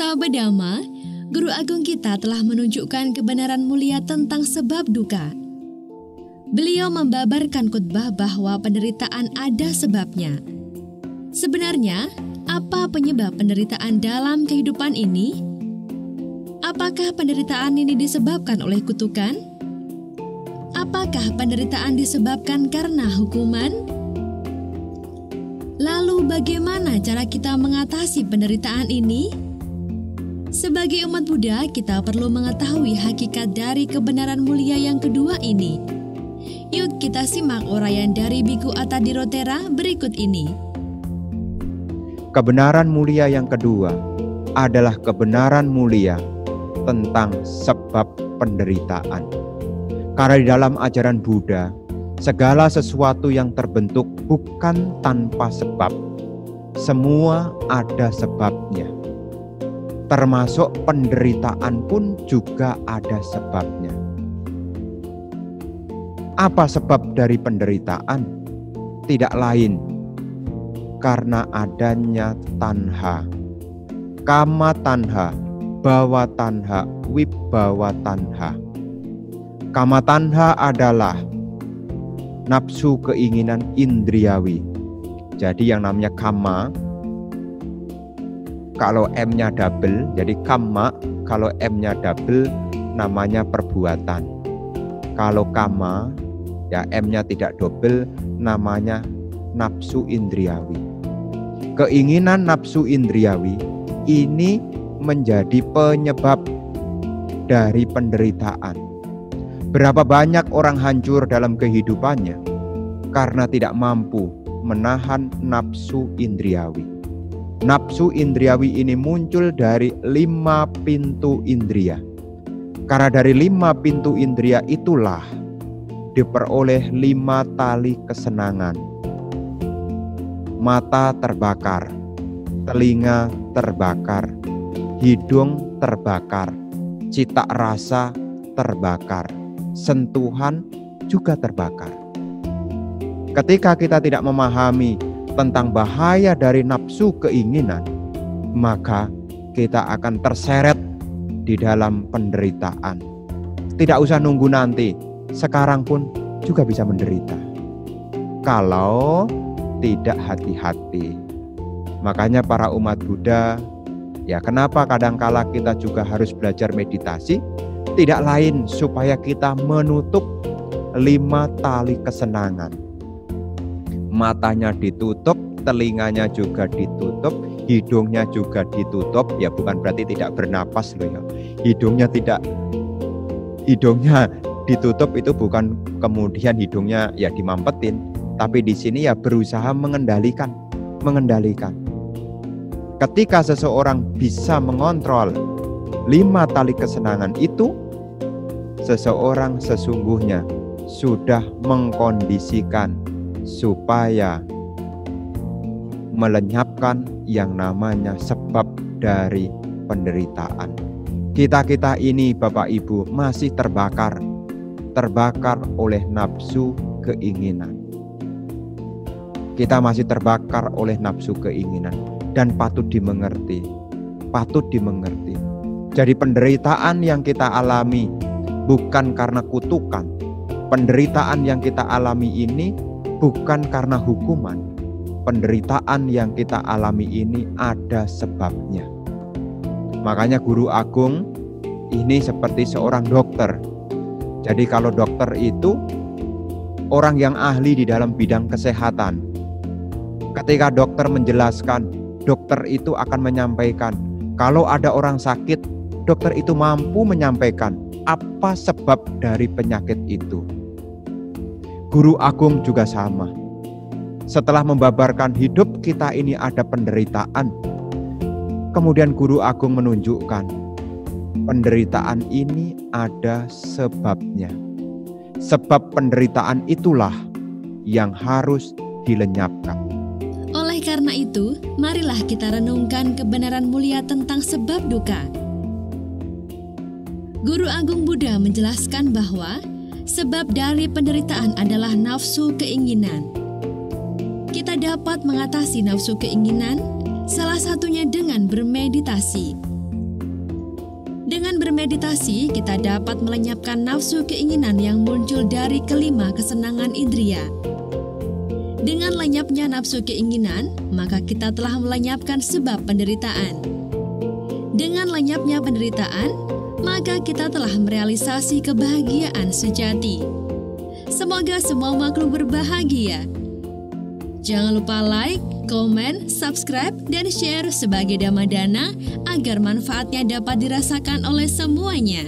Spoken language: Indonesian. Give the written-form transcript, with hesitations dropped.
Abadama, Guru Agung kita telah menunjukkan kebenaran mulia tentang sebab duka. Beliau membabarkan khotbah bahwa penderitaan ada sebabnya. Sebenarnya, apa penyebab penderitaan dalam kehidupan ini? Apakah penderitaan ini disebabkan oleh kutukan? Apakah penderitaan disebabkan karena hukuman? Lalu bagaimana cara kita mengatasi penderitaan ini? Sebagai umat Buddha, kita perlu mengetahui hakikat dari kebenaran mulia yang kedua ini. Yuk kita simak uraian dari Biku Atadirotera berikut ini. Kebenaran mulia yang kedua adalah kebenaran mulia tentang sebab penderitaan. Karena di dalam ajaran Buddha, segala sesuatu yang terbentuk bukan tanpa sebab. Semua ada sebabnya. Termasuk penderitaan pun juga ada sebabnya. Apa sebab dari penderitaan? Tidak lain karena adanya tanha, kama tanha, bawa tanha, wibbawa tanha. Kama tanha adalah nafsu keinginan indriawi. Jadi yang namanya kama, kalau M-nya double, jadi kamma, kalau M-nya double, namanya perbuatan. Kalau kama, ya M-nya tidak double, namanya nafsu indriawi. Keinginan nafsu indriawi ini menjadi penyebab dari penderitaan. Berapa banyak orang hancur dalam kehidupannya karena tidak mampu menahan nafsu indriawi. Nafsu indriawi ini muncul dari 5 pintu indria. Karena dari 5 pintu indria itulah diperoleh 5 tali kesenangan. Mata terbakar, telinga terbakar, hidung terbakar, cita rasa terbakar, sentuhan juga terbakar. Ketika kita tidak memahami tentang bahaya dari nafsu keinginan, maka kita akan terseret di dalam penderitaan. Tidak usah nunggu nanti, sekarang pun juga bisa menderita kalau tidak hati-hati. Makanya para umat Buddha, ya kenapa kadangkala kita juga harus belajar meditasi? Tidak lain supaya kita menutup 5 tali kesenangan. Matanya ditutup, telinganya juga ditutup, hidungnya juga ditutup. Ya bukan berarti tidak bernapas loh ya. Hidungnya ditutup itu bukan kemudian hidungnya ya dimampetin, tapi di sini ya berusaha mengendalikan. Ketika seseorang bisa mengontrol 5 tali kesenangan itu, seseorang sesungguhnya sudah mengkondisikan supaya melenyapkan yang namanya sebab dari penderitaan. Kita ini Bapak Ibu masih terbakar oleh nafsu keinginan. Kita masih terbakar oleh nafsu keinginan dan patut dimengerti. Jadi penderitaan yang kita alami bukan karena kutukan. Penderitaan yang kita alami ini bukan karena hukuman. Penderitaan yang kita alami ini ada sebabnya. Makanya Guru Agung ini seperti seorang dokter. Jadi kalau dokter itu orang yang ahli di dalam bidang kesehatan. Ketika dokter menjelaskan, dokter itu akan menyampaikan. Kalau ada orang sakit, dokter itu mampu menyampaikan apa sebab dari penyakit itu. Guru Agung juga sama. Setelah membabarkan hidup kita ini ada penderitaan, kemudian Guru Agung menunjukkan penderitaan ini ada sebabnya. Sebab penderitaan itulah yang harus dilenyapkan. Oleh karena itu, marilah kita renungkan kebenaran mulia tentang sebab duka. Guru Agung Buddha menjelaskan bahwa sebab dari penderitaan adalah nafsu keinginan. Kita dapat mengatasi nafsu keinginan, salah satunya dengan bermeditasi. Dengan bermeditasi, kita dapat melenyapkan nafsu keinginan yang muncul dari kelima kesenangan indria. Dengan lenyapnya nafsu keinginan, maka kita telah melenyapkan sebab penderitaan. Dengan lenyapnya penderitaan, maka kita telah merealisasi kebahagiaan sejati. Semoga semua makhluk berbahagia. Jangan lupa like, komen, subscribe, dan share sebagai Dhammadana agar manfaatnya dapat dirasakan oleh semuanya.